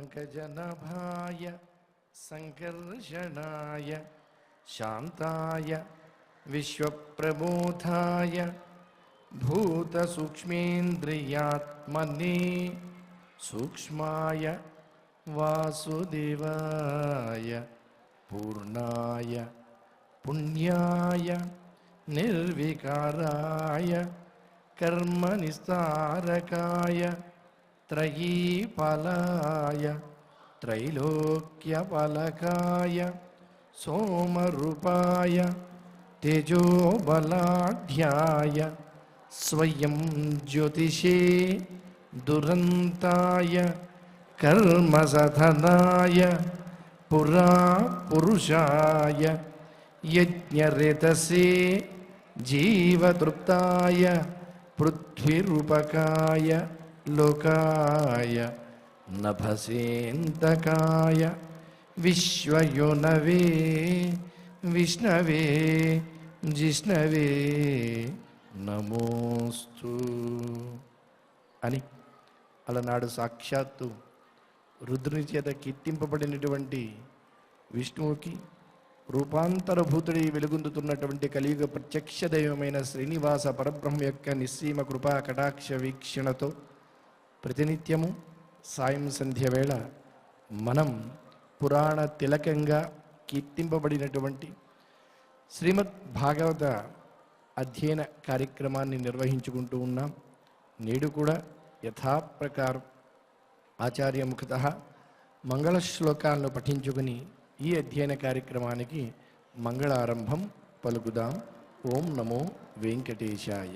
पंकजनभाय संकर्षणाय शांताय विश्वप्रबोधाय भूतसूक्ष्मेन्द्रियात्मने सूक्ष्माय वासुदेवाय पूर्णाय पुण्याय निर्विकाराय कर्मनिस्तारकाय त्रयीफलाय त्रैलोक्यफलकाय सोमरूपाय तेजोबलाढ्याय स्वयं ज्योतिषे दुरन्ताय कर्मसाधनाय पुरा पुरुषाय यज्ञरेतसे जीवतृप्ताय पृथ्वीरूपकाय लोकाय नभसेन्तकाय विश्वयोनवे विष्णवे जिष्णवे నమోస్తు అని అలనాడు సాక్షాత్తు రుద్రుని చేత కీర్తింపబడినటువంటి విష్ణువుకి రూపాంతరభూతుడి వెలుగొందుతున్నటువంటి కలియుగ ప్రత్యక్ష దైవమైన శ్రీనివాస పరబ్రహ్మ యొక్క నిస్సీమ కృపా కటాక్ష వీక్షణతో ప్రతినిత్యము సాయం సంధ్య వేళ మనం పురాణ తిలకంగా కీర్తింపబడినటువంటి శ్రీమద్ భాగవత అధ్యయన కార్యక్రమాన్ని నిర్వహించుకుంటూ ఉన్నాం. నేడు కూడా యథాప్రకారం ఆచార్య ముఖతః మంగళ శ్లోకాలను పఠించుకుని ఈ అధ్యయన కార్యక్రమానికి మంగళారంభం పలుకుదాం. ఓం నమో వెంకటేశాయ.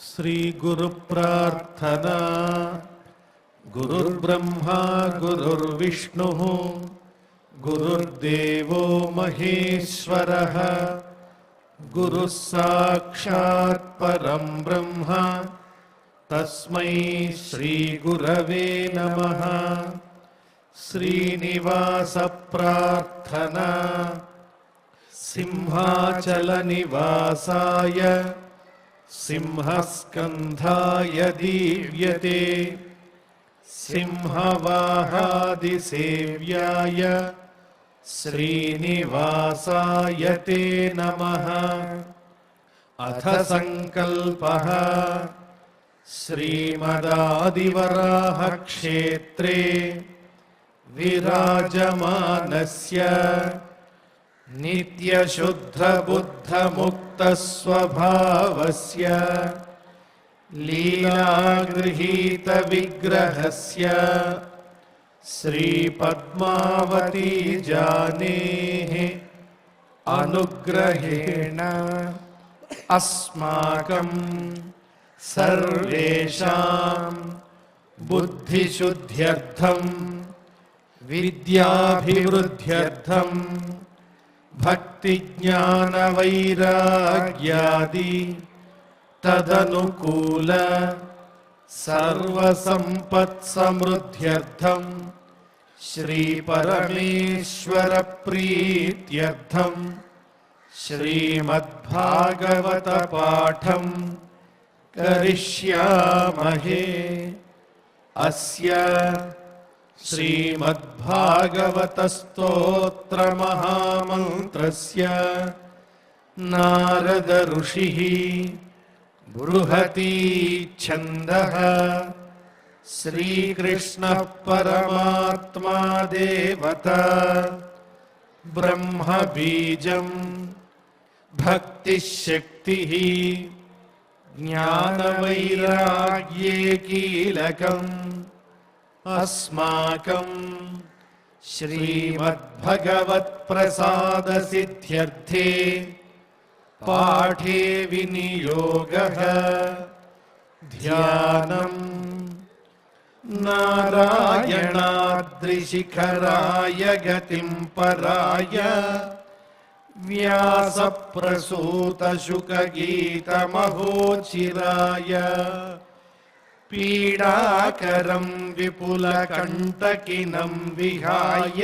శ్రీ గురు ప్రార్థనా. గురుర్బ్రహ్మా గురుర్విష్ణుః గురుర్దేవో మహేశ్వరః గురు సాక్షాత్ పరం బ్రహ్మ తస్మై శ్రీ గురవే నమః. శ్రీనివాస ప్రార్థనా. సింహాచల నివాసాయ సింహస్కంధాయ దీవ్యతే సింహవాహాది సేవ్యాయ శ్రీనివాసాయ తే నమః. అథ సంకల్పః శ్రీమదాదివరాహ క్షేత్రే విరాజమానస్య నిత్యశుద్ధ బుద్ధ ముక్త స్వభావస్య లీలాగృహీత విగ్రహస్య శ్రీ పద్మావతీ జానేః అనుగ్రహేణ అస్మాకం సర్వేషాం బుద్ధిశుద్ధ్యర్థం విద్యాభివృద్ధ్యర్థం భక్తి జ్ఞాన వైరాగ్యాది తదనుకూల సర్వసంపత్ సమృద్ధ్యర్థం శ్రీ పరమేశ్వర ప్రీత్యర్థం శ్రీమద్భాగవత పాఠం కరిష్యామహే. అస్య శ్రీమద్భాగవత స్తోత్ర మహామంత్రస్య నారద ఋషిః బృహతి ఛందః శ్రీకృష్ణః పరమాత్మా దేవత బ్రహ్మ బీజం భక్తిశక్తిః జ్ఞానవైరాగ్యే కీలకం అస్మాకం శ్రీమద్భగవత్ప్రసాద సిద్ధ్యర్థే పాఠే వినియోగః. ధ్యానం నారాయణాద్రిశిఖరాయ గతిం పరాయ వ్యాసప్రసూతశుకగీతమహోచిరాయ పీడాకరం విపులకంటకినం విహాయ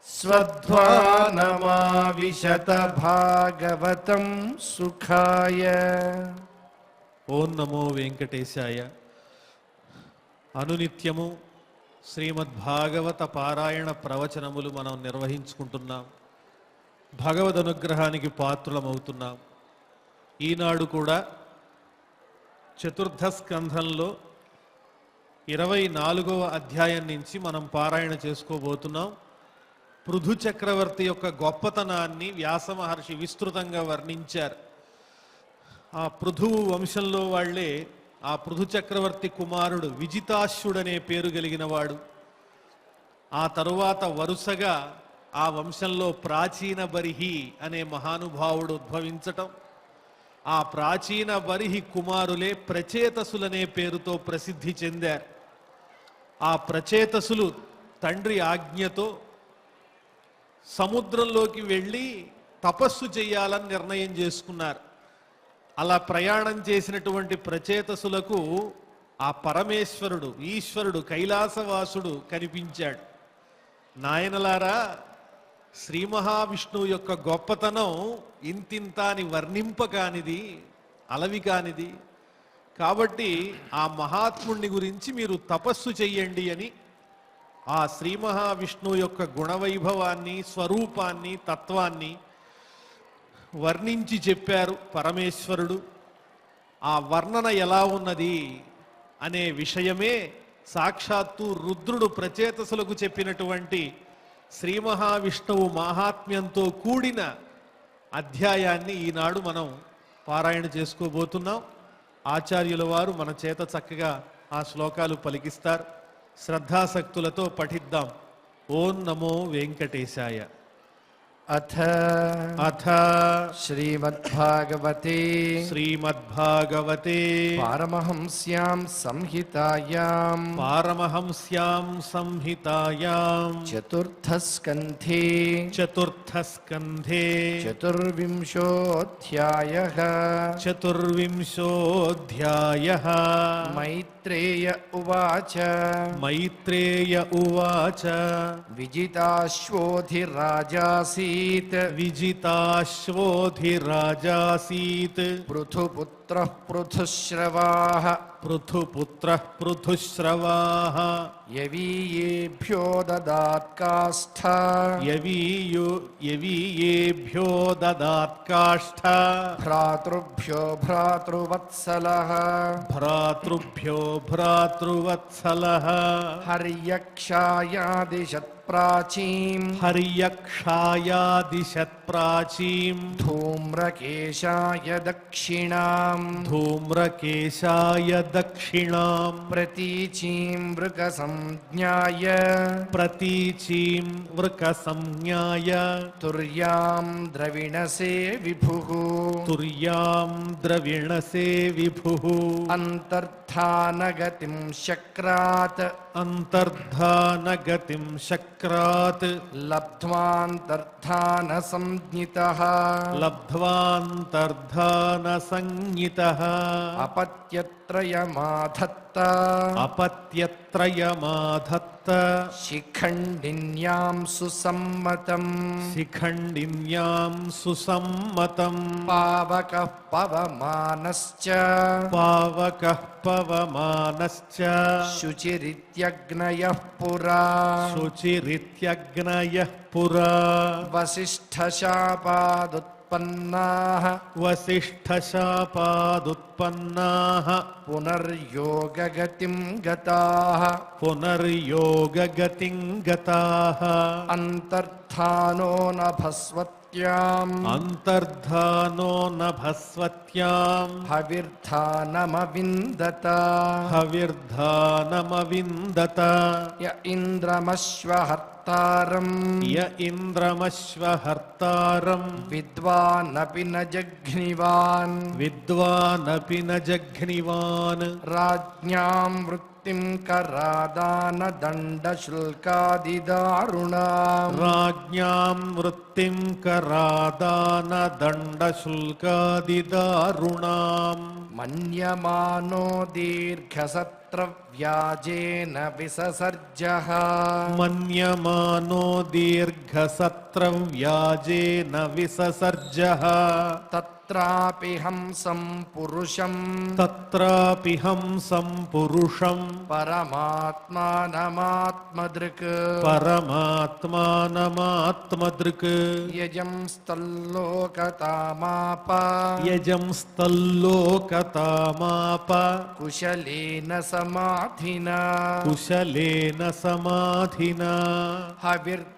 స్వధ్వానమావిశత భాగవతం సుఖాయ. ఓం నమో వెంకటేశాయ. అనునిత్యము శ్రీమద్భాగవత పారాయణ ప్రవచనములు మనం నిర్వహించుకుంటున్నాం. భగవద్ అనుగ్రహానికి పాత్రులమవుతున్నాం. ఈనాడు కూడా చతుర్థ స్కంధంలో 24వ అధ్యాయం నుంచి మనం పారాయణ చేసుకోబోతున్నాం. పృథు చక్రవర్తి యొక్క గొప్పతనాన్ని వ్యాస మహర్షి విస్తృతంగా వర్ణించారు. ఆ పృథువు వంశంలో వాళ్లే ఆ పృథు చక్రవర్తి కుమారుడు విజితాశ్వుడనే పేరు కలిగిన వాడు. ఆ తరువాత వరుసగా ఆ వంశంలో ప్రాచీన బరిహి అనే మహానుభావుడు ఉద్భవించటం, ఆ ప్రాచీన బరిహి కుమారులే ప్రచేతసులనే పేరుతో ప్రసిద్ధి చెందారు. ఆ ప్రచేతసులు తండ్రి ఆజ్ఞతో సముద్రంలోకి వెళ్ళి తపస్సు చేయాలని నిర్ణయం చేసుకున్నారు. అలా ప్రయాణం చేసినటువంటి ప్రచేతసులకు ఆ పరమేశ్వరుడు, ఈశ్వరుడు, కైలాసవాసుడు కనిపించాడు. నాయనలారా, శ్రీ మహావిష్ణువు యొక్క గొప్పతనం ఇంతింత అని వర్ణింపకానిది, అలవి కానిది. కాబట్టి ఆ మహాత్ముణ్ణి గురించి మీరు తపస్సు చెయ్యండి అని ఆ శ్రీ మహావిష్ణువు యొక్క గుణవైభవాన్ని, స్వరూపాన్ని, తత్వాన్ని వర్ణించి చెప్పారు పరమేశ్వరుడు. ఆ వర్ణన ఎలా ఉన్నది అనే విషయమే సాక్షాత్తు రుద్రుడు ప్రచేతసులకు చెప్పినటువంటి శ్రీ మహావిష్ణువు మాహాత్మ్యంతో కూడిన అధ్యాయాన్ని ఈనాడు మనం పారాయణ చేసుకోబోతున్నాం. ఆచార్యుల వారు మన చేత చక్కగా ఆ శ్లోకాలు పలికిస్తారు. శ్రద్ధాసక్తులతో పఠిద్దాం. ఓం నమో వెంకటేశాయ. అథ అథ శ్రీమద్భాగవతే శ్రీమద్భాగవతే పారమహంస్యాం సంహితాయాం పారమహంస్యాం సంహితాయాం చతుర్థస్కంధే చతుర్థస్కంధే చతుర్వింశోऽధ్యాయः చతుర్వింశోऽధ్యాయः మైత్రేయ ఉవాచ మైత్రేయ ఉవాచ విజితాశ్వోధిరాజాసీత్ విజితాశ్వోధిరాజాసీత్ పృథుపుత్రః పృథుశ్రవాः పృథుపుత్రః పృథుశ్రవాः యవీయేభ్యో దదాత్కాష్ఠా యవీయేభ్యో దదాత్కాష్ఠ భ్రాతృభ్యో భ్రాతృవత్సలः భ్రాతృభ్యో భ్రాతృవత్సలः హర్యక్షాయాదిశత్ ప్రాచీం హర్యక్షాయాదిశత్ ప్రాచీం ధూమ్రకేశాయ దక్షిణాం ధూమ్రకేశాయ దక్షిణాం ప్రతీచీం వృకసంజ్ఞాయ ప్రతీచీం వృకసంజ్ఞాయ తుర్యాం ద్రవిణసే విభుః తుర్యాం ద్రవిణసే విభుః అంతర్ధానగతిం శక్రాత్ అంతర్ధానగతిం శక్రాత్ లబ్ధ్వాంతర్ధాన సంజ్ఞితః లబ్ధ్వాంతర్ధాన సంజ్ఞితః అపత్యత్రయమాధత్త అపత్యత్రయమాధత్త శిఖండిన్యాం సుసమ్మతం శిఖండిన్యాం సుసమ్మతం పావకః పవమానశ్చ పావకః పవమానశ్చ శుచిరిత్యగ్నయః పురా శుచిరిత్యగ్నయః పురా వసిష్ఠశాపాదుత్పన్నాః వసిష్ఠశాపాదుత్పన్నాః పునర్యోగగతిం గతాః పునర్యోగగతిం గతాః అంతర్ధానో నభస్వత్యాం అంతర్ధానో నభస్వత్యాం హవిర్ధానమవిందత హవిర్ధానమవిందత య ఇంద్రమశ్వహర్తారం య ఇంద్రమశ్వహర్తారం విద్వానపి న జఘ్నివాన్ విద్వానపి న జఘ్నివాన్ రాజ్ఞాం వృత్తిం కరాదాన దండశుల్కాదిదారుణాం రాజ్ఞాం వృత్తిం కరాదాన దండశుల్కాదిదారుణాం మన్యమానో దీర్ఘసత్రవ్యాజేన విససర్జః మన్యమానో దీర్ఘసత్రవ్యాజేన విససర్జః తత్రాపి హంసం పురుషం తత్రాపి హంసం పురుషం పరమాత్మానమాత్మదృక్ పరమాత్మానమాత్మదృక్ యజం స్థల్లోకతామాప యజంస్తల్లోకతామాప కుశలేన సమాధినా కుశలేన సమాధినా హవిర్ధానాద్ధవిర్ధాని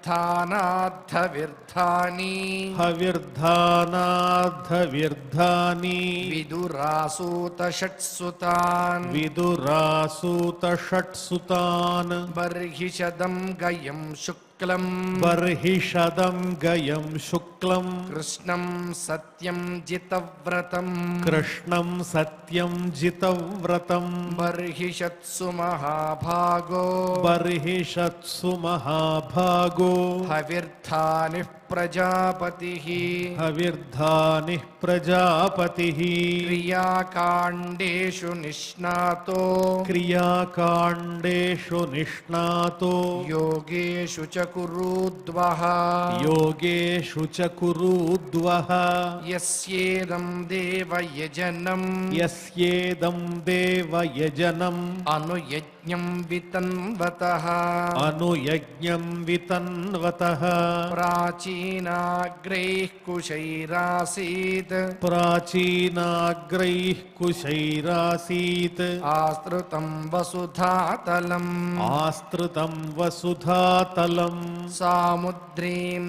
హవిర్ధానాద్ధవిర్ధాని విదురాసూత షట్సుతాన్ విదురాసూత షట్సుతాన్ బర్హిషదం గయం శుక్లం బర్హిషదం గయం శుక్లం కృష్ణం సత్యం జితవ్రతం కృష్ణం సత్యం జితవ్రతం బర్హిషత్సు మహాభాగో బర్హిషత్సు మహాభాగో హవిర్ధాని ప్రజాపతి హవిర్ధాని ప్రజాపతి క్రియాకాండేషు నిష్ణాతో క్రియాకాండేషు నిష్ణాతో యోగేషు చ కురూద్వః యోగేషు చ కురూద్వః యస్యేదం దేవయజనం యస్యేదం దేవయజనం అనుయజ్ఞం వితన్వతః అనుయజ్ఞం వితన్వతః ప్రాచీనాగ్రైః కుశైరాసీత్ ప్రాచీనాగ్రైః కుశైరాసీత్ ఆశ్రుతం వసుధాతలం ఆస్తృతం వసుధాతలం సాముద్రీం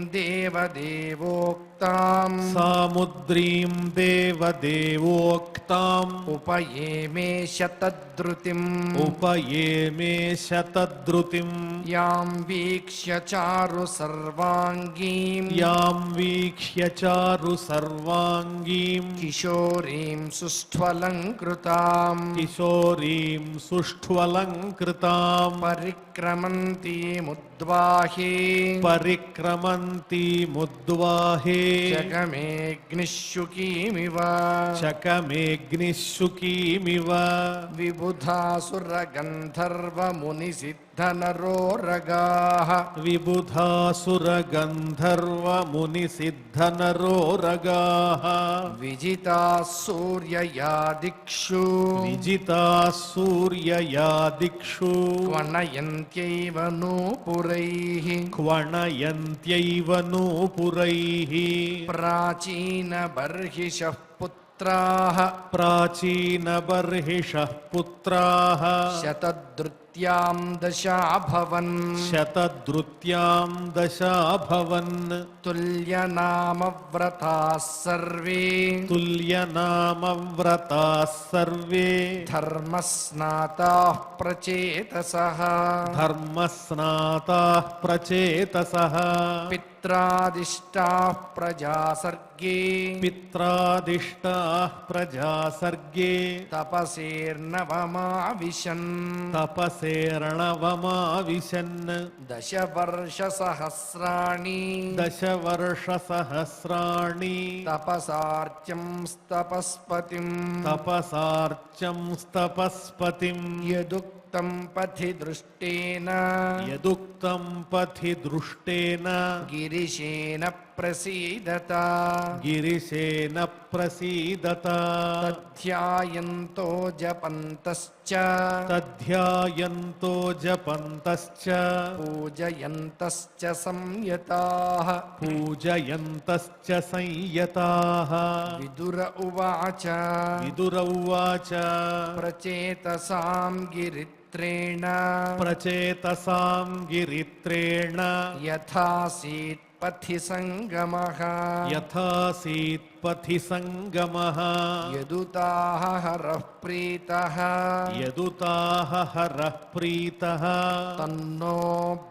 దేవదేవోక్తాం సాముద్రీం దేవదేవోక్తాం ఉపయేమే శతద్రుతిం ఉపయేమే శతద్రుతిం యాం వీక్ష్య చారు సర్వాంగీం యాం వీక్ష్య చారు సర్వాంగీం కిశోరీం సుష్ఠ్వలంకృతాం కిశోరీం సుష్ఠ్వలంకృతాం పరిక్రమంతీముద్వాహే పరిక్రమంతీముద్వాహే జగమేగ్నిశుకీమివ చకమేగ్నిశుకీమివ విబుధాసురగంధర్వమునిసిద్ధనరోరగాః విబుధాసురగంధర్వమునిసిద్ధనరోరగాః విజితాः సూర్యయా దిక్షు విజితాः సూర్యయా దిక్షు క్వణయంత్యైవ నూపురైః క్వణయంత్యైవ నూపురైః ప్రాచీనబర్హిషః పుత్రాः ప్రాచీనబర్హిషः పుత్రాः శతదృత్యాం దశాభవన్ శతదృత్యాం దశాభవన్ తుల్యనామవ్రతాः సర్వే తుల్యనామవ్రతాः సర్వే ధర్మస్నాతాः ప్రచేతసః ధర్మస్నాతాः ప్రచేతసः పిత్రాదిష్టాः ప్రజాసర్గే పిత్రాదిష్టాः ప్రజాసర్గే తపసేర్నవమావిశన్ తపసేర్ణవమావిశన్ దశవర్షసహస్రాణి దశవర్షసహస్రాణి తపసార్చ్యం తపస్పతిం తపసార్చం తపస్పతిం యదుక్తం పథి దృష్టేన యదుక్తం పథి దృష్టేన గిరిశేన ప్రసీదత గిరిశేన ప్రసీదత తధ్యాయంతో జపంతశ్చ తధ్యాయంతో జపంతశ్చ పూజయంతశ్చ సంయతాః పూజయంతశ్చ సంయతాః విదుర ఉవాచ విదుర ఉవాచ ప్రచేతసాం గిరిత్రేణ ప్రచేతసాం గిరిత్రేణ యథాసీత్ పథి సంగమః యథాసీత్ పథి సంగమః యదుతాః హరః ప్రీతః యదుతాః హరః ప్రీతః తన్నో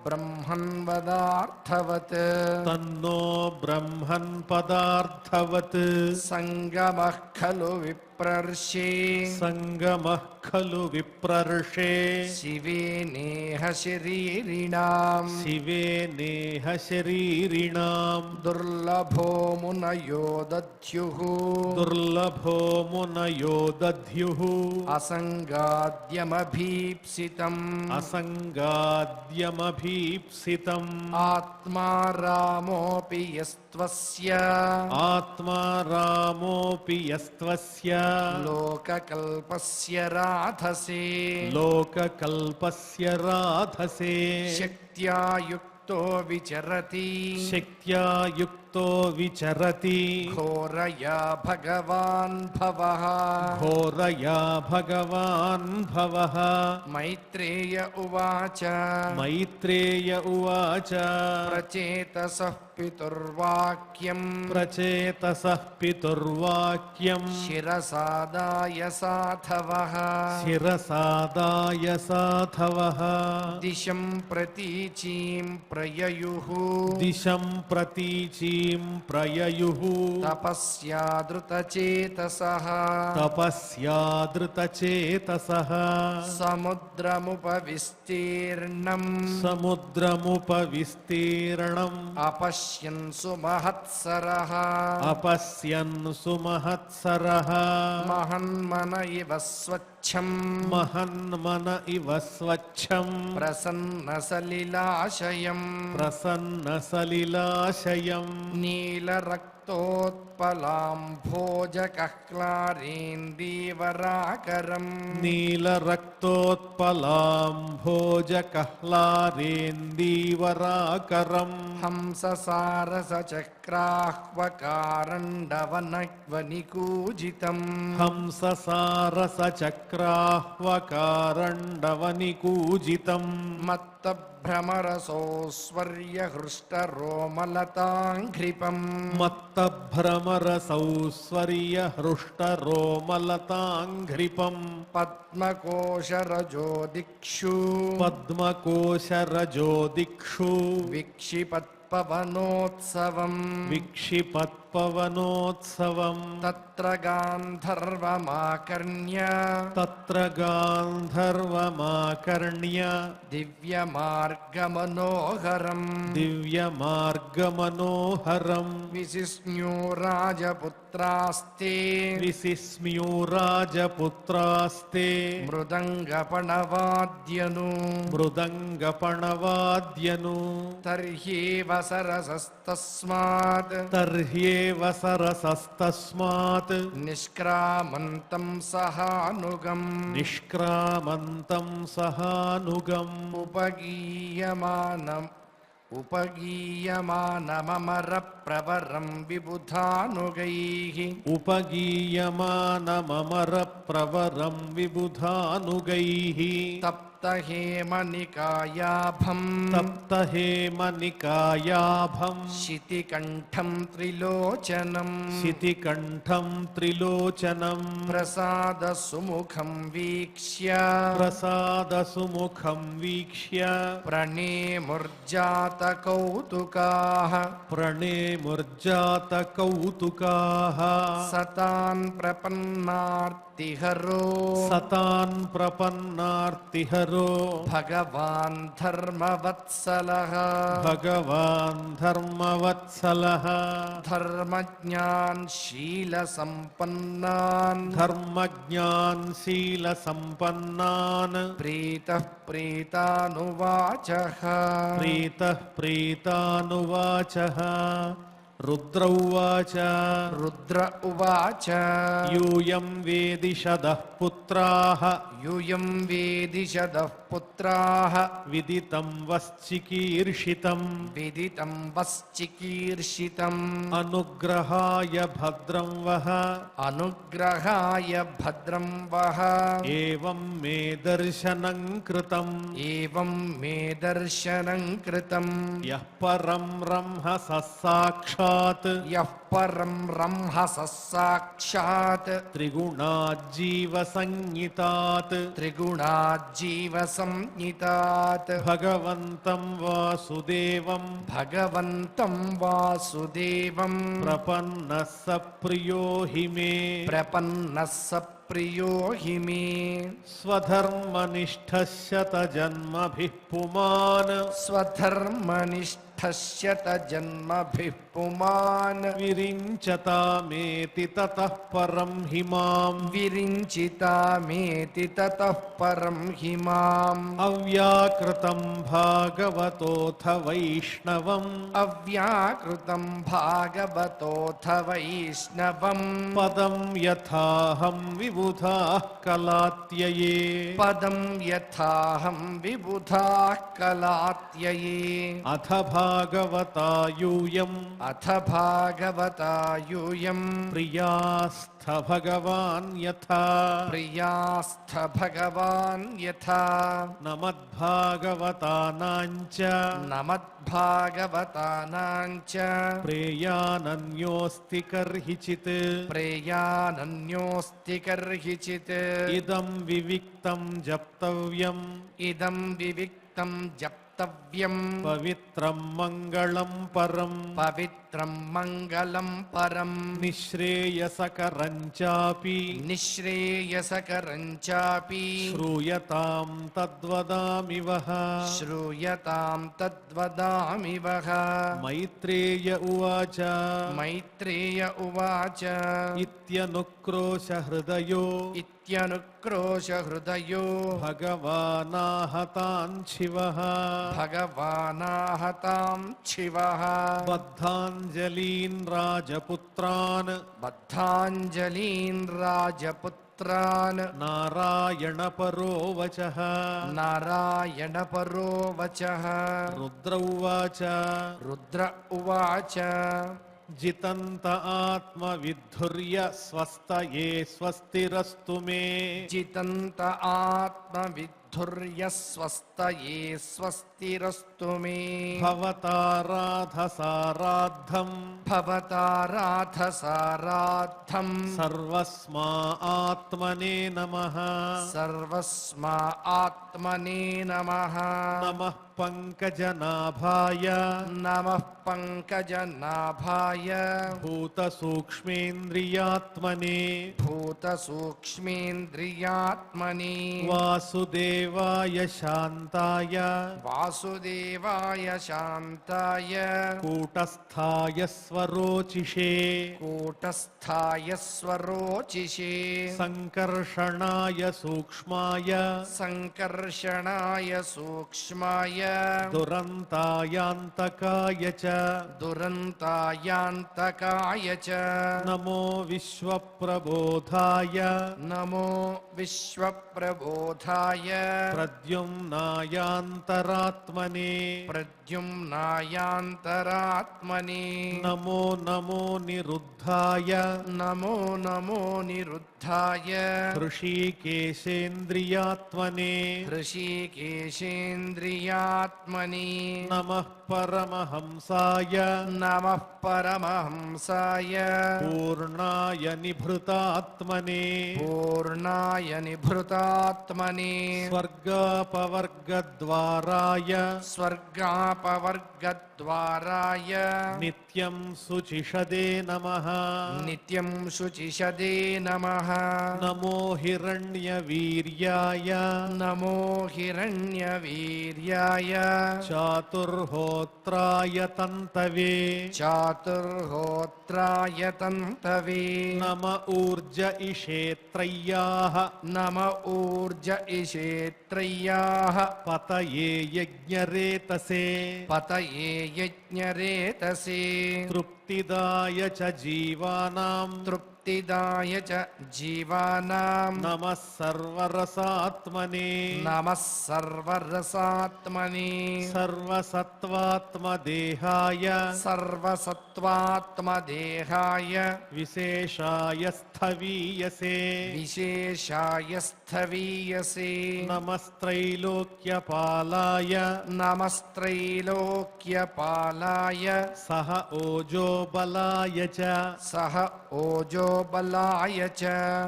బ్రహ్మన్ వదార్థవత్ తన్నో బ్రహ్మన్ పదార్థవత్ సంగమః ఖలు విప్రర్షే సంగమః ఖలు విప్రర్షే శివే నేహ శరీరిణాం శివే నేహ శరీరిణాం దుర్లభో మునయో दध्युः दुर्लभो मुनयो दध्युः असङ्गाद्यमभीप्सितम् असङ्गाद्यमभीप्सितम् आत्मा रामोऽपि यस्त्वस्य आत्मा रामोऽपि यस्त्वस्य लोककल्पस्य राधसे लोककल्पस्य राधसे शक्त्या युक्तो विचरति शक्त्या युक्तो विचरति घोरया भगवान् भवः घोरया भगवान् भवः मैत्रेय उवाच मैत्रेय उवाच प्रचेतसः पितुर्वाक्यम् प्रचेतसः पितुर्वाक्यम् शिरसादाय साधवः शिरसादाय साधवः दिशं प्रतीचीं प्रययुः दिशं प्रतीचीं प्रययुः तपस्या धृतचेतसः तपस्यादृतचेतसः समुद्रमुपविस्तीर्णम् समुद्रमुपविस्तीर्णम् अपश्यन् सुमहत्सरः अपश्यन् सुमहत्सरः महन्मन इव स्वच्छम् महन्मन इव स्वच्छम् प्रसन्नसलिलाशयम् प्रसन्नसलिलाशयम् नीलरक्तोत्पलाम्भोजकह्लारेन्दीवराकरम् नीलरक्तोत्पलाम्भोजकह्लारेन्दीवराकरम् हंससारसचक्राह्वकारण्डवनग्वनिकूजितम् हंससारसचक्राह्वकारण्डवनिकूजितम् मत्तभ्रमरसौस्वर्यहृष्टरोमलताङ्घ्रिपम् मत्तभ्रमरसौस्वर्यहृष्टरोमलताङ्घ्रिपम् पद्मकोशरजो दिक्षु पद्मकोशरजो दिक्षु विक्षिपत्पवनोत्सवम् विक्षिपत्पवनोत्सवम् तत्र गान्धर्वमाकर्ण्य तत्र गान्धर्वमाकर्ण्य दिव्यमार्गमनोहरम् दिव्यमार्गमनोहरम् विसिस्न्यो राजपुत्रास्ते विसिस्म्यो राजपुत्रास्ते मृदङ्गपणवाद्यनु मृदङ्गपणवाद्यनु तर्ह्येव सरसस्तस्मात् तर्ह्येव सरसस्तस्मात् निष्क्रामन्तं सहानुगम् निष्क्रामन्तं सहानुगम् उपगीयमानममरप्रवरं विबुधानुगैः उपगीयमानममरप्रवरं विबुधानुगैः तप्तहेमनिकायाभम् तप्तहेमनिकायाभम् शितिकण्ठं त्रिलोचनम् शितिकण्ठं त्रिलोचनम् प्रसादसुमुखं वीक्ष्य प्रसादसुमुखं वीक्ष्य प्रणेमुर्जातकौतुकाः प्रणेमुर्जातकौतुकाः सतान् प्रपन्नार्तिहरो सतान् प्रपन्नार्तिहरो भगवान् धर्मवत्सलः भगवान् धर्मवत्सलः धर्मज्ञान् शीलसम्पन्नान् धर्मज्ञान् शीलसम्पन्नान् प्रीतः प्रीतानुवाचः प्रीतः प्रीतानुवाचः रुद्र उवाच रुद्र उवाच यूयं वेदिषदः पुत्राः यूयं वेदिषदः पुत्राः विदितं वश्चिकीर्षितम् विदितं वश्चिकीर्षितम् अनुग्रहाय भद्रं वः अनुग्रहाय भद्रं वः एवं मे दर्शनं कृतम् एवं मे दर्शनं कृतम् यः परं ब्रह्म साक्षात् यः परं ब्रह्मसः साक्षात् त्रिगुणाज्जीवसंज्ञितात् त्रिगुणाज्जीवसंज्ञितात् भगवन्तं वासुदेवं भगवन्तं वासुदेवं प्रपन्नः स प्रियो हि मे प्रपन्नः स प्रियो हि मे स्वधर्मनिष्ठः शतजन्मभिः पुमान् स्वधर्मनिष्ठः शतजन्मभिः पुमान् विरिञ्चतामेति ततः परं हिमाम् विरिञ्चितामेति ततः परं हि माम् अव्याकृतं भागवतोऽथ वैष्णवम् अव्याकृतं भागवतोऽथ वैष्णवम् पदं यथाहं विबुधाः कलात्यये पदं यथाहं विबुधाः कलात्यये अथ भागवता यूयम् अथ भागवता यूयं प्रियास्थ भगवान् यथा प्रियास्थ भगवान् यथा न मद्भागवतानाञ्च नमद्भागवतानां च प्रेयानन्योऽस्ति कर्हिचित् प्रेयानन्योऽस्ति कर्हिचित् इदं विविक्तं जप्तव्यम् इदं विविक्तं जप्तव्यं पवित्रं मङ्गलं परम् पवित्रं मङ्गलं परम् निःश्रेयसकरं चापि निःश्रेयसकरं चापि श्रूयतां तद्वदामि वः श्रूयतां तद्वदामि वः मैत्रेय उवाच मैत्रेय उवाच इत्यनुक्रोशहृदयो इत्यनुक्रोशहृदयो भगवानाहतान् शिवः भगवानाहतां शिवः बद्धाञ्जलीन् राजपुत्रान् बद्धाञ्जलीन् राजपुत्रान् नारायणपरो वचः नारायणपरो वचः रुद्र उवाच रुद्र उवाच जितन्त आत्मविद्धुर्य स्वस्तये स्वस्तिरस्तु मे जितन्त आत्मविद्धुर्यस्वस्तये स्वस्तिरस्तु मे भवताराधसाराद्धम् भवताराधसाराद्धम् सर्वस्मा आत्मने नमः सर्वस्मा आत्मने नमः नमः पङ्कजनाभाय नमः पङ्कजनाभाय भूतसूक्ष्मेन्द्रियात्मने भूतसूक्ष्मेन्द्रियात्मने वासुदेवाय शान्ताय वासुदेवाय शान्ताय कूटस्थाय स्वरोचिषे कूटस्थाय स्वरोचिषे सङ्कर्षणाय सूक्ष्माय सङ्कर्षणाय सूक्ष्माय दुरन्तायान्तकाय च दुरन्तायान्तकाय च नमो विश्वप्रबोधाय नमो विश्वप्रबोधाय प्रद्युम्नायान्तरात्मने प्रद्युम्नायान्तरात्मने नमो नमो निरुद्धाय नमो नमो निरुद्धाय ऋषिकेशेन्द्रियात्मने ऋषिकेशेन्द्रियात्मने नमः परमहंसाय नमः परमहंसाय पूर्णाय निभृतात्मने पूर्णाय निभृतात्मने स्वर्गापवर्गद्वाराय स्वर्गापवर्गद्वाराय नित्यं शुचिषदे नमः नित्यं शुचिषदे नमः नमो हिरण्यवीर्याय नमो हिरण्यवीर्याय चातुर्होत्राय तन्तवे चातुर्होत्राय तन्तवे नम ऊर्ज इषेत्रय्याः नम ऊर्ज इषेत्रय्याः पतये यज्ञरेतसे पतये यज्ञरेतसे तृप्तिदाय च जीवानां तृप्तिदाय च जीवानां नमः सर्वरसात्मने नमः सर्वरसात्मने सर्वसत्त्वात्मदेहाय सर्वसत्त्वात्मदेहाय विशेषाय स्थवीयसे विशेषाय स्थवीयसे नमस्त्रैलोक्यपालाय नमस्त्रैलोक्यपालाय सह ओजो बलाय च सह ओजो बलाय च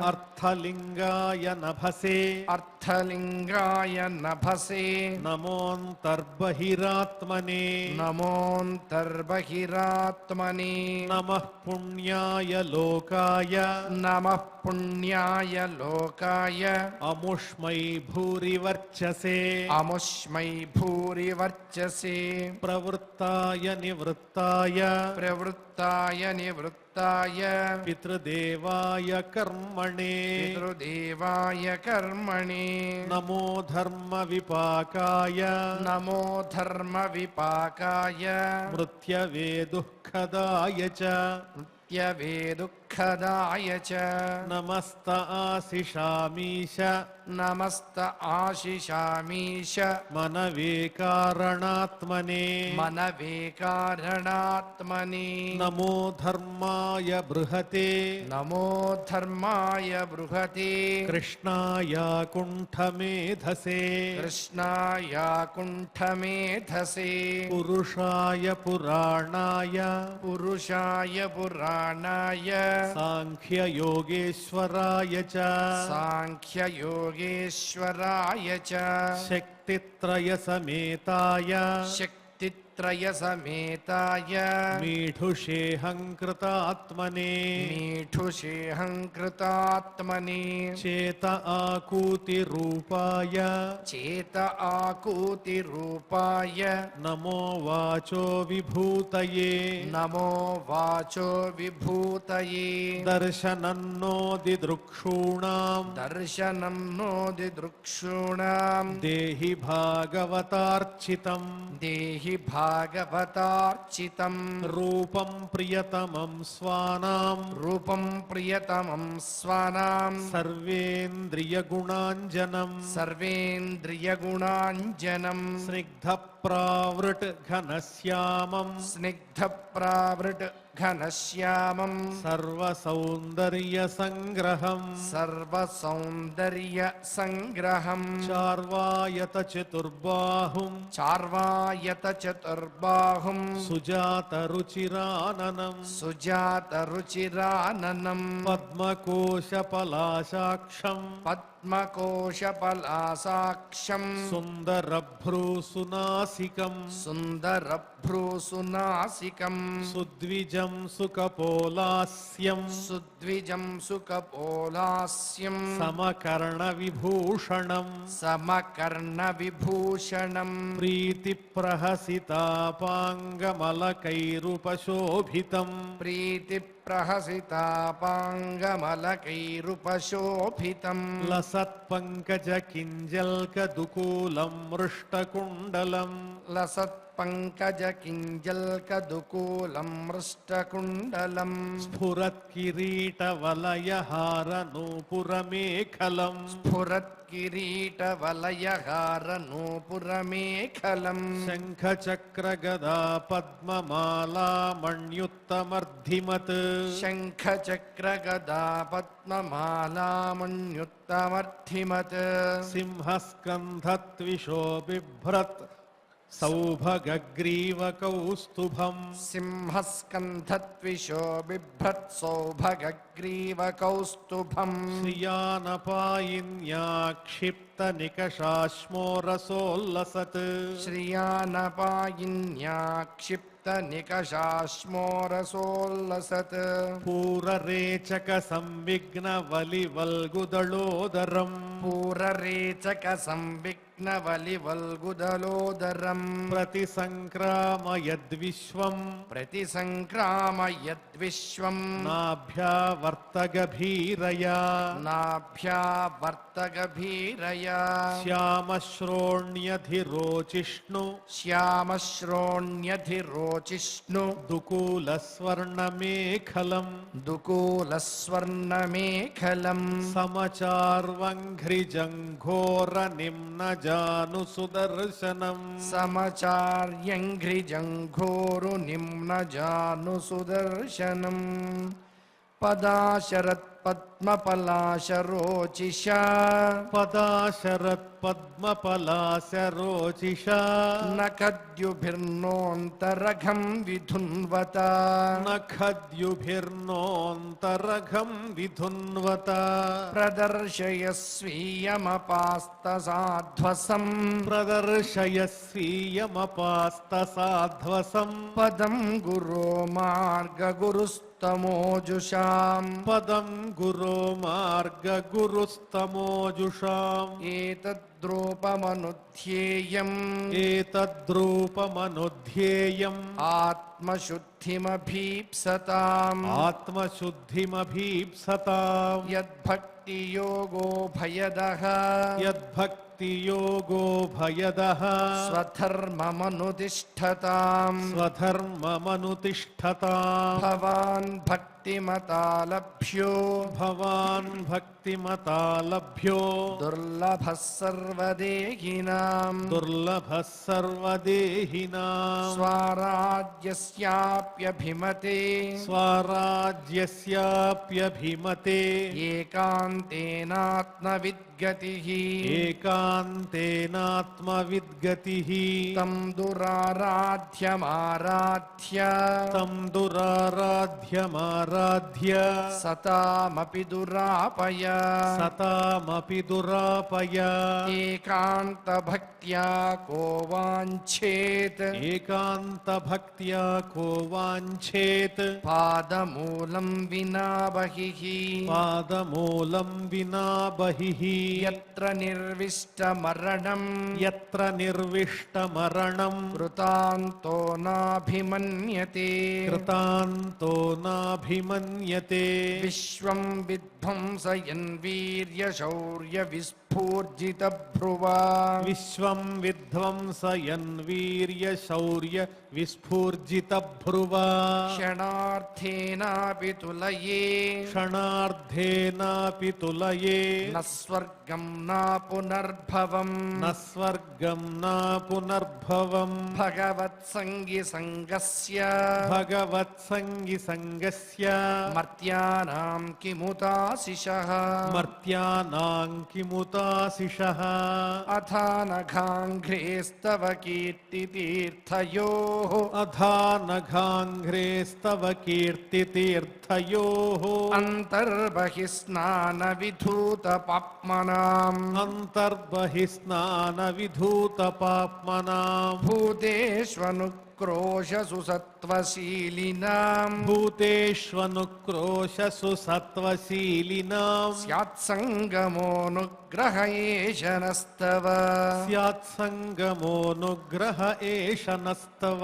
अर्थलिङ्गाय नभसे अर्थलिङ्गाय नभसे नमोऽन्तर्बहिरात्मने नमोऽन्तर्बहिरात्मने नमः पुण्याय लोकाय नमः पुण्याय लोकाय अमुष्मै भूरिवर्चसे अमुष्मै भूरिवर्चसे प्रवृत्ताय निवृत्ताय प्रवृत्ताय निवृत्ताय पितृदेवाय कर्मणे पितृदेवाय कर्मणे नमो धर्मविपाकाय नमो धर्मविपाकाय मृत्यवे दुःखदाय च नित्यवे दुःखदाय च नमस्त आशिषामीश नमस्त आशिषामीश मनवे कारणात्मने मनवे कारणात्मने नमो धर्माय बृहते नमो धर्माय बृहते कृष्णाय कुण्ठमेधसे कृष्णाय कुण्ठमेधसे पुरुषाय पुराणाय पुरुषाय पुराणाय साङ्ख्ययोगेश्वराय च साङ्ख्ययोगेश्वराय च शक्तित्रयसमेताय शक्तित्रयसमेताय मीढुषेऽहङ्कृतात्मने मीढुषेऽहङ्कृतात्मने चेत आकूतिरूपाय चेत आकूतिरूपाय नमो वाचो विभूतये नमो वाचो विभूतये दर्शनन्नो दिदृक्षूणाम् दर्शनं नो दिदृक्षूणां देहि भागवतार्चितम् देहि भागवतार्चितं रूपं प्रियतमं स्वानाम् रूपं प्रियतमं स्वानां सर्वेन्द्रियगुणाञ्जनम् सर्वेन्द्रियगुणाञ्जनं स्निग्धप्रावृट् घनश्यामम् स्निग्धप्रावृट् घनश्यामं सर्वसौन्दर्यसङ्ग्रहम् सर्वसौन्दर्यसङ्ग्रहं चार्वायतचतुर्बाहुम् चार्वायतचतुर्बाहुं सुजातरुचिराननम् सुजातरुचिराननं पद्मकोशपलाशाक्षम् पद्मकोशपलासाक्षं सुन्दरभ्रूसुनासिकम् सुन्दरभ्रूसुनासिकं सुद्विजम् सुकपोलास्यम् सुद्विजं सुकपोलास्यं समकर्णविभूषणम् समकर्णविभूषणं प्रीतिप्रहसितापाङ्गमलकैरुपशोभितम् प्रीतिप्रहसितापाङ्गमलकैरुपशोभितं लसत्पङ्कजकिञ्जल्कदुकूलम् मृष्टकुण्डलम् लसत्पङ्कजकिञ्जल्कदुकूलं मृष्टकुण्डलं स्फुरत्किरीटवलयहारनूपुरमेखलम् स्फुरत्किरीटवलयहारनूपुरमेखलं शङ्खचक्रगदा पद्ममालामण्युत्तमर्धिमत् शङ्खचक्रगदा पद्ममालामण्युत्तमर्थिमत् सिंहस्कन्धत्विषो बिभ्रत् सौभगग्रीवकौस्तुभम् सिंहस्कन्धत्विषो बिभ्रत्सौभगग्रीवकौस्तुभम् श्रियानपायिन्या क्षिप्तनिकषाश्मोरसोल्लसत् श्रियानपायिन्या क्षिप्तनिकषाश्मोरसोल्लसत् पूररेचकसंविघ्नवलिवल्गुदळोदरम् पूररेचकसंविघ्नवलिवल्गुदलोदरम् प्रतिसङ्क्रामयद्विश्वम् प्रतिसङ्क्रामयद्विश्वम् नाभ्यावर्तगभीरया नाभ्यावर्तगभीरया श्यामश्रोण्यधिरोचिष्णु श्यामश्रोण्यधिरोचिष्णु दुकूलस्वर्णमेखलम् दुकूलस्वर्णमेखलम् समचार्वङ्घ्रिजङ्घोरनिम्नजानुसुदर्शनम् समचार्यङ्घ्रिजङ्घोरुनिम्नजानुसुदर्शनम् पदाशरत् पदाशरत्पद्मपलाशरोचिषा पदाशरत्पद्मपलाशरोचिषा न खद्युभिर्नोऽन्तरघं विधुन्वता नखद्युभिर्नोऽन्तरघं विधुन्वता प्रदर्शयस्वीयमपास्तसाध्वसम् प्रदर्शयस्वीयमपास्तसाध्वसम् पदं गुरो मार्गगुरुस्तमोजुषाम् पदं गुरो मार्गगुरुस्तमोजुषाम् एतद्रूपमनुध्येयम् एतद्रूपमनुध्येयम् आत्मशुद्धिमभीप्सताम् आत्मशुद्धिमभीप्सताम् यद्भक्तियोगो भयदः यद्भक्तियोगो भयदः स्वधर्ममनुतिष्ठताम् स्वधर्ममनुतिष्ठताम् भवान् भक्तिमता लभ्यो भवान् भक्तिमता लभ्यो दुर्लभः सर्वदेहिनाम् दुर्लभः सर्वदेहिनाम् स्वाराज्यस्याप्यभिमते स्वाराज्यस्याप्यभिमते एकान्तेनात्मविद्गतिः एकान्तेनात्मविद्गतिः तं दुराराध्यमाराध्य तं दुराराध्यमाराध्य सतामपि दुरापय सतामपि दुरापय एकान्तभक्त्या को वाञ्छेत् एकान्तभक्त्या को वाञ्छेत् पादमूलं विना बहिः पादमूलं विना बहिः यत्र निर्विष्टमरणम् यत्र निर्विष्टमरणं कृतान्तो नाभिमन्यते कृतान्तो नाभिमन्यते विश्वं विध्वंसयन् वीर्यशौर्यविस्फूर्जितभ्रुवा विश्वं विध्वंसयन् वीर्यशौर्य विस्फूर्जितभ्रुवा क्षणार्थेनापि तुलये क्षणार्धेनापि तुलये न स्वर्गं न पुनर्भवम् न स्वर्गं न पुनर्भवम् भगवत्सङ्गिसङ्गस्य भगवत्सङ्गिसङ्गस्य मर्त्यानां किमुताशिषः मर्त्यानां किमुताशिषः अथानघाङ्घ्रेस्तव कीर्तितीर्थयोः अधा नघाङ्घ्रेस्तव कीर्तितीर्थयोः अन्तर्बहिः स्नानविधूतपाप्मनाम् अन्तर्बहिः स्नानविधूतपाप्मनाम् भूतेष्वनुक्रोशसु सत्त्वशीलिनाम् भूतेष्वनुक्रोशसु सत्त्वशीलिनाम् स्यात्सङ्गमोऽनुग्रह एष नस्तव स्यात्सङ्गमोऽनुग्रह एष नस्तव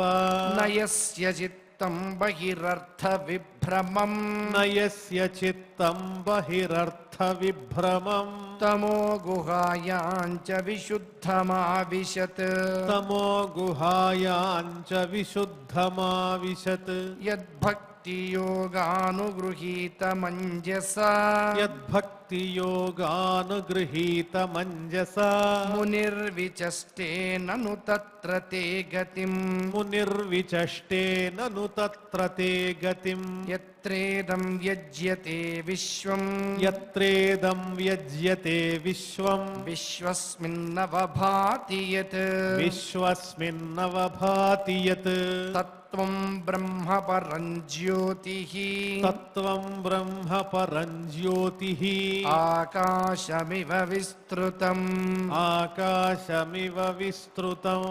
न यस्य चित्तं बहिरर्थविभ्रमम् न यस्य चित्तं बहिरर्थविभ्रमम् तमो गुहायाञ्च विशुद्धमाविशत् तमो गुहायाञ्च विशुद्धमाविशत् यद्भक्तियोगानुगृहीतमञ्जसा यद्भक्तियोगानुगृहीतमञ्जसा मुनिर्विचष्टे ननु तत्र ते गतिम् मुनिर्विचष्टे ननु तत्र ते गतिम् यत्रेदं यज्यते विश्वम् यत्रेदं व्यज्यते विश्वम् विश्वस्मिन्नवभाति यत् विश्वस्मिन्नवभाति यत् तत्त्वं ब्रह्म परं ज्योतिः तत्त्वं ब्रह्म परं ज्योतिः आकाशमिव विस्तृतम् आकाशमिव विस्तृतम्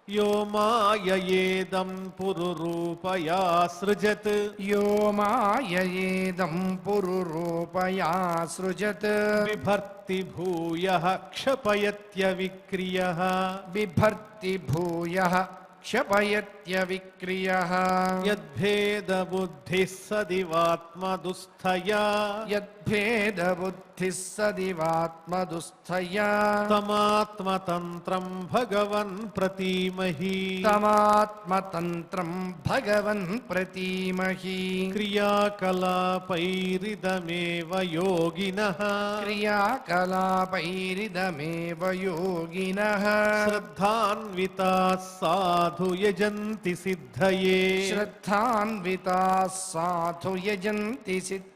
यो माययेदं पुरुरूपया सृजत् यो माययेदं पुरुरूपया सृजत् बिभर्ति भूयः क्षपयत्यविक्रियः बिभर्ति भूयः क्षपयत्यविक्रियः यद्भेदबुद्धिः सदिवात्मदुःस्थया यद्भेदबुद्धिः सदिवात्मदुःस्थया तमात्मतन्त्रं भगवन् प्रतीमहि तमात्मतन्त्रं भगवन् प्रतीमहि क्रियाकलापैरिदमेव योगिनः क्रियाकलापैरिदमेव योगिनः श्रद्धान्विताः साधु यजन्ति सिद्धये श्रद्धान्विताः साधु यजन्ति सिद्धये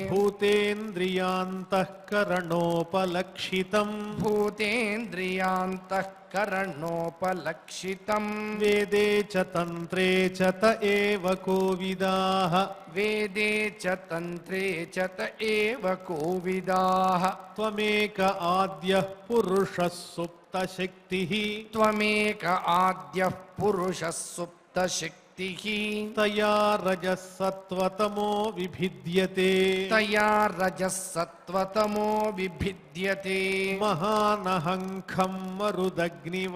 भूतेन्द्रियान्तःकरणोपलक्षितम् भूतेन्द्रियान्तःकरणोपलक्षितम् वेदे च तन्त्रे च त एव कोविदाः वेदे च तन्त्रे च त एव कोविदाः त्वमेक आद्यः पुरुषः सुप्तशक्तिः त्वमेक आद्यः पुरुषः सुप्तशक्तिः तया रजः सत्त्वतमो विभिद्यते तया रजः सत्त्वतमो विभिद्यते महानहं खं मरुदग्निवार्धराः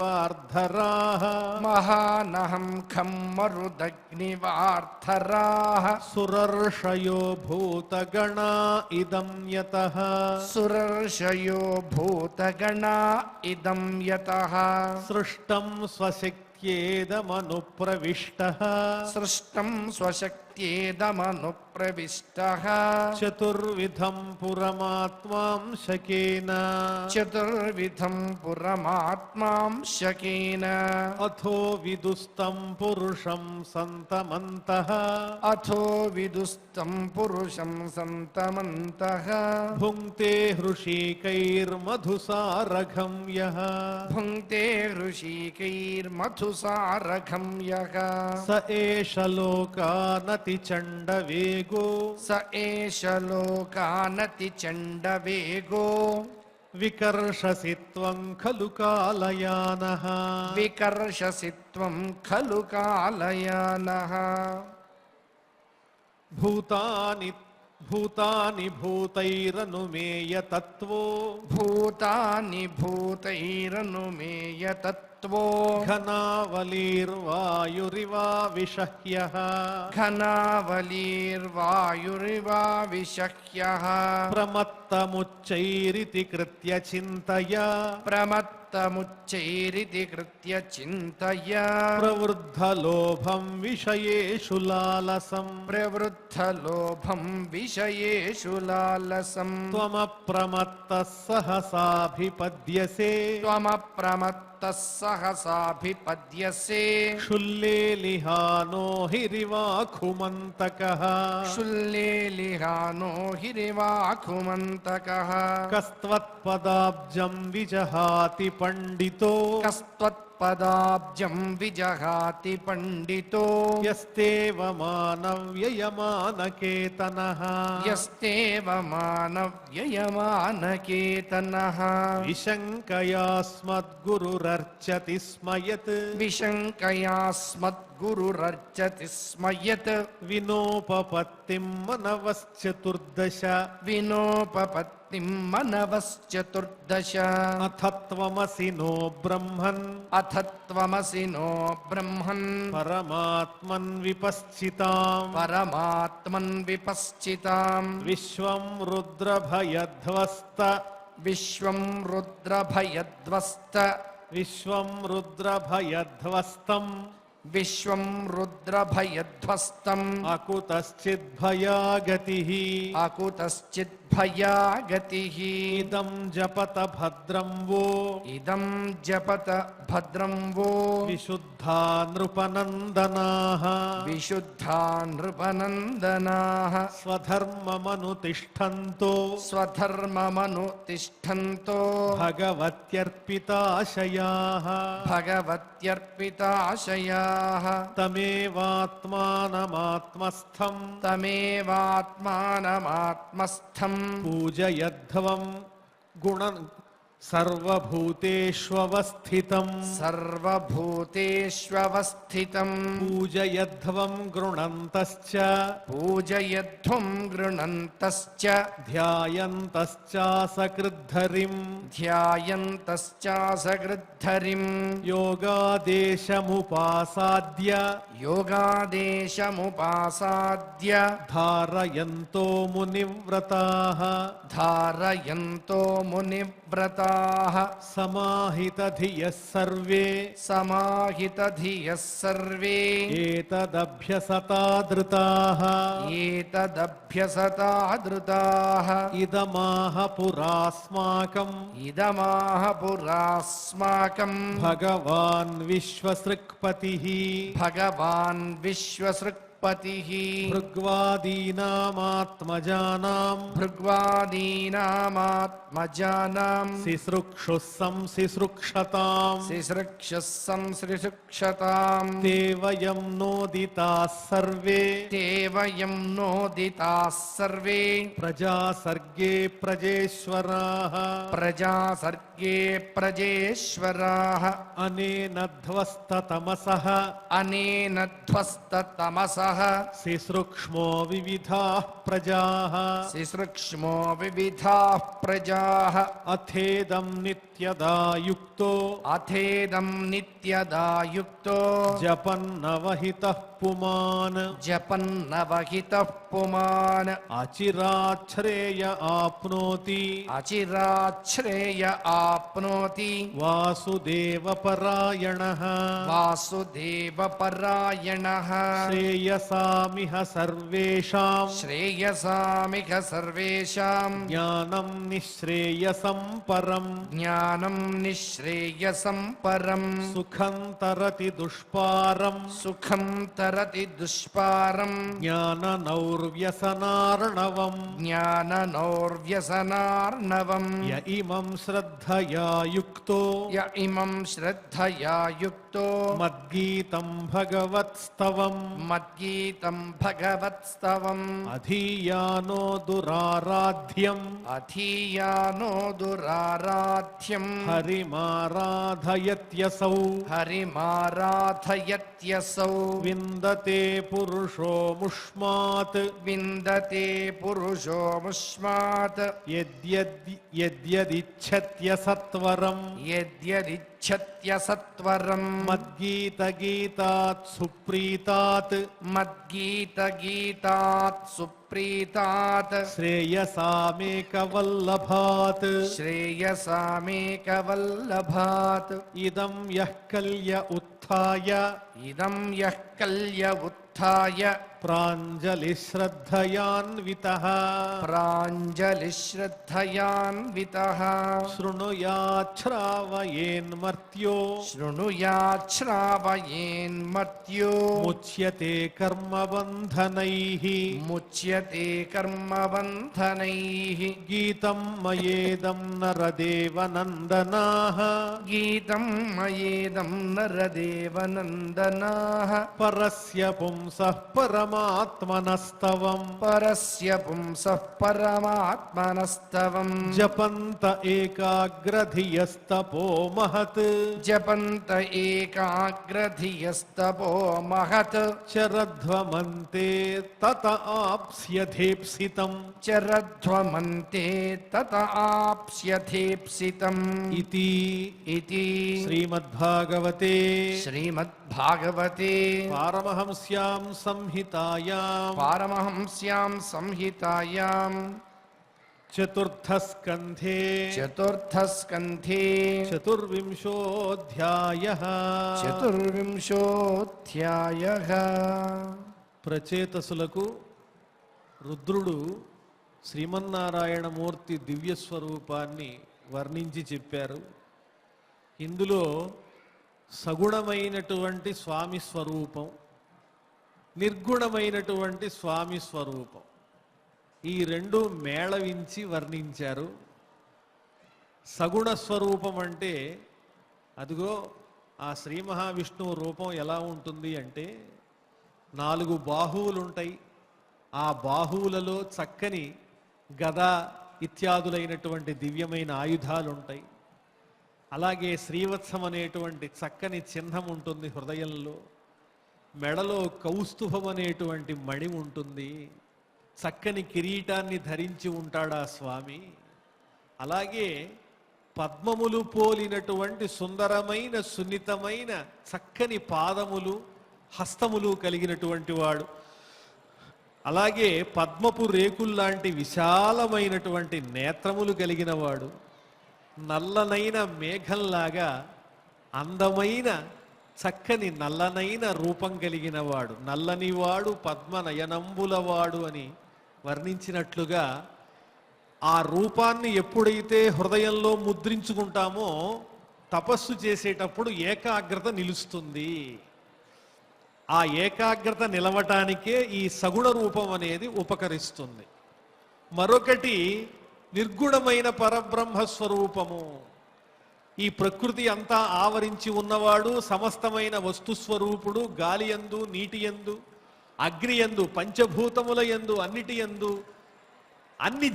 महानहं खं मरुदग्निवार्धराः सुरर्षयो भूतगणा इदं यतः सुरर्षयो भूतगणा इदं यतः सृष्टं स्वशक्त्येदमनुप्रविष्टः सृष्टं स्वशक्त्येदमनुप्रविष्टः चतुर्विधं पुरमात्मांशकेन चतुर्विधं पुरमात्मांशकेन अथो विदुस्तं पुरुषं सन्तमन्तः अथो विदुस्तं पुरुषं सन्तमन्तः भुङ्क्ते हृषीकैर्मधुसारघं यः भुङ्क्ते ऋषिकैर्मधुसारघं यः स एष लोकानतिचण्डवेगो स एष लोकानतिचण्डवेगो विकर्षसि त्वं खलु कालयानः विकर्षसि त्वं खलु कालयानः भूतानि भूतानि भूतैरनुमेय तत्त्वो भूतानि भूतैरनुमेय तत्त्वो घनावलिर्वायुरिवाविषह्यः घनावलिर्वायुरिवाविषह्यः प्रमत्तमुच्चैरिति कृत्य चिन्तय प्रमत्तमुच्चैरिति कृत्य चिन्तय प्रवृद्धलोभं विषयेषु लालसं प्रवृद्धलोभं विषयेषु लालसम् त्वमप्रमत्तः सहसाभिपद्यसे त्वमप्रमत्तः सहसाभिपद्यसे क्षुल्लेलिहानो हिरिवाखुमन्तकः शुल्लेलिहानो हिरिवाखुमन्तकः कस्त्वत्पदाब्जं विजहाति पण्डितो कस्त्वत्पदाब्जं विजहाति पण्डितो यस्तेव मानव्ययमानकेतनः यस्तेव मानव्ययमानकेतनः विशङ्कयास्मद्गुरुरर्चति स्म यत् विशङ्कयास्मद्गुरुरर्चति स्म यत् विनोपपत्तिं मनवश्चतुर्दश विनोपपत्तिं मनवश्चतुर्दश अथ त्वमसि नो ब्रह्मन् अथ त्वमसि नो ब्रह्मन् परमात्मन् विपश्चिताम् परमात्मन् विपश्चिताम् विश्वं रुद्रभयध्वस्त विश्वं रुद्रभयध्वस्त विश्वं रुद्रभयध्वस्तम् विश्वं रुद्रभयध्वस्तम् अकुतश्चिद्भया गतिः अकुतश्चिद्भया गतिः इदं जपत भद्रं वो इदं जपत भद्रं वो विशुद्धा नृपनन्दनाः विशुद्धा नृपनन्दनाः स्वधर्ममनुतिष्ठन्तो स्वधर्ममनुतिष्ठन्तो भगवत्यर्पिताशयाः भगवत्यर्पिताशयाः तमेवात्मानमात्मस्थं तमेवात्मानमात्मस्थम् पूजयध्वं गुण सर्वभूतेष्वस्थितं सर्वभूतेष्वस्थितं पूजयध्वं गृणन्तश्च पूजयध्वं गृणन्तश्च ध्यायन्तश्चासकृद्धरिं ध्यायन्तश्चासकृद्धरिं योगादेशमुपासाद्य योगादेशमुपासाद्य धारयन्तो मुनिव्रताः धारयन्तो मुनिव्रताः समाहितधियः सर्वे समाहितधियः सर्वे एतदभ्यसतादृताः एतदभ्यसतादृताः इदमाह पुरास्माकम् इदमाह पुरास्माकम् भगवान् विश्वसृक्पतिः भगवान् विश्वसृक्पतिः पतिः भृग्वादीनामात्मजानां भृग्वादीनामात्मजानां सिसृक्षुः संसिसृक्षताम् सिसृक्षः संसृक्षताम् ते वयं नोदिताः सर्वे ते वयं नोदिताः सर्वे प्रजासर्गे प्रजेश्वराः प्रजासर्गे प्रजेश्वराः अनेन ध्वस्ततमसः अनेन ध्वस्ततमसः सिसृक्ष्मो विविधाः प्रजाः सिसृक्ष्मो विविधाः प्रजाः अथेदं नित्यदा युक्तो अथेदं नित्यदा युक्तो जपन्नवहितः पुमान् जपन्नवहितः पुमान् अचिराच्छ्रेय आप्नोति अचिराच्छ्रेय आप्नोति वासुदेवपरायणः वासुदेवपरायणः श्रेयसामिह सर्वेषां श्रेयसामिह सर्वेषां ज्ञानं निःश्रेयसं परम् ज्ञानं निःश्रेयसं परम् सुखं तरति दुष्पारम् सुखं तरति दुष्पारम् ज्ञाननौर्व्यसनार्णवम् ज्ञाननौर्व्यसनार्णवम् य इमं श्रद्धया युक्तो य इमं श्रद्धया युक्तो मद्गीतं भगवत्स्तवम् मद्गीतं भगवत्स्तवम् अधीयानो दुराराध्यम् अधीयानो दुराराध्यम् हरिमाराधयत्यसौ हरिमाराधयत्यसौ विन्दते पुरुषो मुष्मात् विन्दते पुरुषो मुष्मात् यद्यदिच्छत्यसत्वरम् यद्यदिच्छत्यसत्वरम् मद्गीतगीतात् सुप्रीतात् मद्गीतगीतात् सुप्रीतात् श्रेयसामेकवल्लभात् श्रेयसामेकवल्लभात् इदं यः कल्य उत्थाय इदं यः कल्य उत्थाय प्राञ्जलिश्रद्धयान्वितः प्राञ्जलिश्रद्धयान्वितः शृणुयाच्छ्रावयेन्मर्त्यो शृणुयाच्छ्रावयेन्मर्त्यो मुच्यते कर्मबन्धनैः मुच्यते कर्मबन्धनैः गीतं मयेदं नरदेवनन्दनाः गीतं मयेदं नरदेवनन्दनाः परस्य पुंसः परमात्मनस्तवम् परस्य पुंसः परमात्मनस्तवम् जपन्त एकाग्रधियस्तपो महत् जपन्त एकाग्रधियस्तपो महत् चरध्वमन्ते तत आप्स्यधेप्सितम् चरध्वमन्ते तत आप्स्यधेप्सितम् इति इति श्रीमद्भागवते श्रीमद्भागवते पारमहंस्यां संहितायां पारमहंस्यां संहितायां चतुर्थस्कन्धे चतुर्थस्कन्धे चतुर्विंशोऽध्यायः चतुर्विंशोऽध्यायः ప్రచేతసులకు రుద్రుడు శ్రీమన్నారాయణమూర్తి దివ్య స్వరూపాన్ని వర్ణించి చెప్పారు. ఇందులో సగుణమైనటువంటి స్వామి స్వరూపం, నిర్గుణమైనటువంటి స్వామి స్వరూపం, ఈ రెండు మేళవించి వర్ణించారు. సగుణ స్వరూపం అంటే అదిగో ఆ శ్రీ మహావిష్ణువు రూపం ఎలా ఉంటుంది అంటే 4 బాహువులుంటాయి. ఆ బాహువులలో చక్కని గద ఇత్యాదులైనటువంటి దివ్యమైన ఆయుధాలు ఉంటాయి. అలాగే శ్రీవత్సం అనేటువంటి చక్కని చిహ్నం ఉంటుంది హృదయంలో. మెడలో కౌస్తుభం అనేటువంటి మణి ఉంటుంది. చక్కని కిరీటాన్ని ధరించి ఉంటాడు ఆ స్వామి. అలాగే పద్మములు పోలినటువంటి సుందరమైన సున్నితమైన చక్కని పాదములు, హస్తములు కలిగినటువంటి వాడు. అలాగే పద్మపు రేకుల్లాంటి విశాలమైనటువంటి నేత్రములు కలిగిన వాడు. నల్లనైన మేఘంలాగా అందమైన చక్కని నల్లనైన రూపం కలిగిన వాడు. నల్లనివాడు పద్మనయనంబులవాడు అని వర్ణించినట్లుగా ఆ రూపాన్ని ఎప్పుడైతే హృదయంలో ముద్రించుకుంటామో తపస్సు చేసేటప్పుడు ఏకాగ్రత నిలుస్తుంది. ఆ ఏకాగ్రత నిలవటానికే ఈ సగుణ రూపం అనేది ఉపకరిస్తుంది. మరొకటి నిర్గుణమైన పరబ్రహ్మ స్వరూపము. ఈ ప్రకృతి అంతా ఆవరించి ఉన్నవాడు సమస్తమైన వస్తుస్వరూపుడు. గాలి యందు, నీటి యందు, అగ్ని యందు, పంచభూతముల యందు, అన్నిటి యందు, అన్ని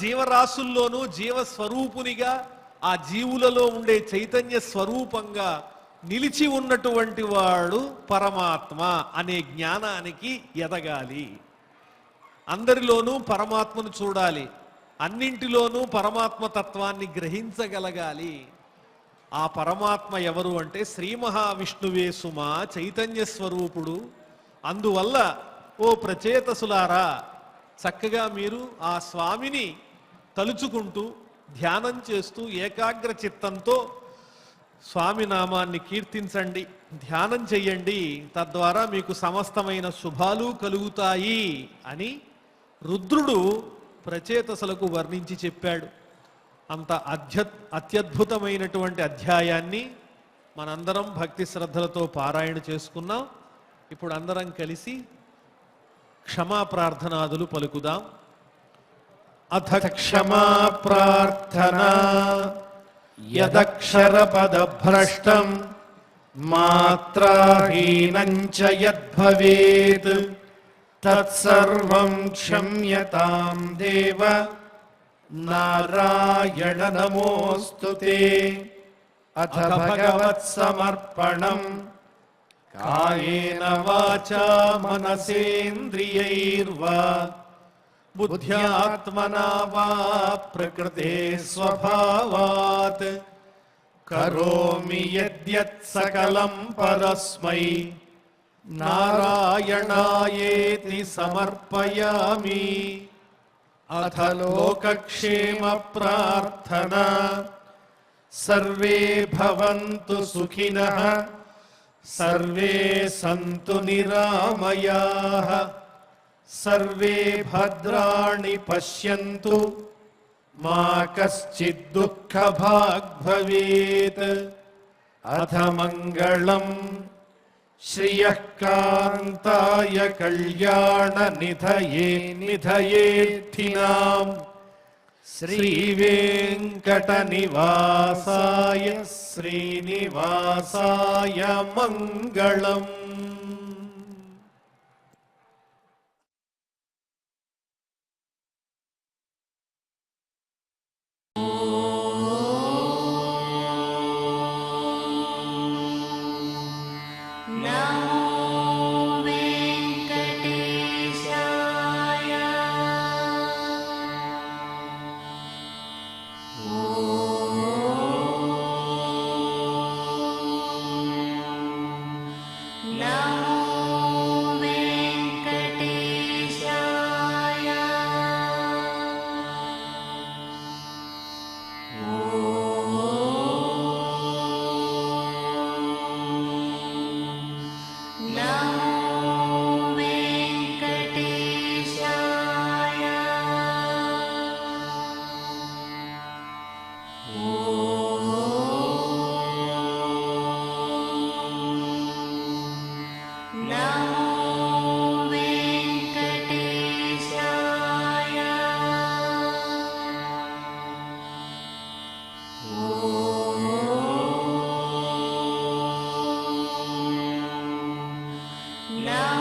జీవరాశుల్లోనూ జీవస్వరూపునిగా ఆ జీవులలో ఉండే చైతన్య స్వరూపంగా నిలిచి ఉన్నటువంటి వాడు పరమాత్మ అనే జ్ఞానానికి ఎదగాలి. అందరిలోనూ పరమాత్మను చూడాలి, అన్నింటిలోనూ పరమాత్మ తత్వాన్ని గ్రహించగలగాలి. ఆ పరమాత్మ ఎవరు అంటే శ్రీ మహావిష్ణువే సుమా, చైతన్య స్వరూపుడు. అందువల్ల ఓ ప్రచేతసులారా, చక్కగా మీరు ఆ స్వామిని తలుచుకుంటూ ధ్యానం చేస్తూ ఏకాగ్ర చిత్తంతో స్వామి నామాన్ని కీర్తించండి, ధ్యానం చెయ్యండి. తద్వారా మీకు సమస్తమైన శుభాలు కలుగుతాయి అని రుద్రుడు ప్రచేతసులకు వర్ణించి చెప్పాడు. అంత అత్యద్భుతమైనటువంటి అధ్యాయాన్ని మనందరం భక్తి శ్రద్ధలతో పారాయణ చేసుకున్నాం. ఇప్పుడు అందరం కలిసి క్షమా ప్రార్థనాదులు పలుకుదాం. అథ క్షమా ప్రార్థనా యదక్షరపదభ్రష్టం మాత్రాహీనం చ యద్భవేత్ తత్సర్వం క్షమ్యతాం దేవ నారాయణ నమోస్తుతే. అథ భగవత్సమర్పణం కాయేన వాచా మనసేంద్రియైర్వా బుద్ధ్యాత్మనా వా ప్రకృతే స్వభావాత్ కరోమి యద్యత్ సకలం పరస్మై నారాయణాయేతి సమర్పయామి. అథ లోకక్షేమ ప్రార్థనా సర్వే భవంతు సుఖినః సర్వే సంతు నిరామయాః సర్వే భద్రాణి పశ్యంతు మా కశ్చిద్ దుఃఖభాగ్ భవేత్. అథ మంగళం శ్రియః కాంతాయ కళ్యాణ నిధయే నిధయేర్థినాం శ్రీవేంకట నివాసాయ శ్రీనివాసాయ మంగళం. No.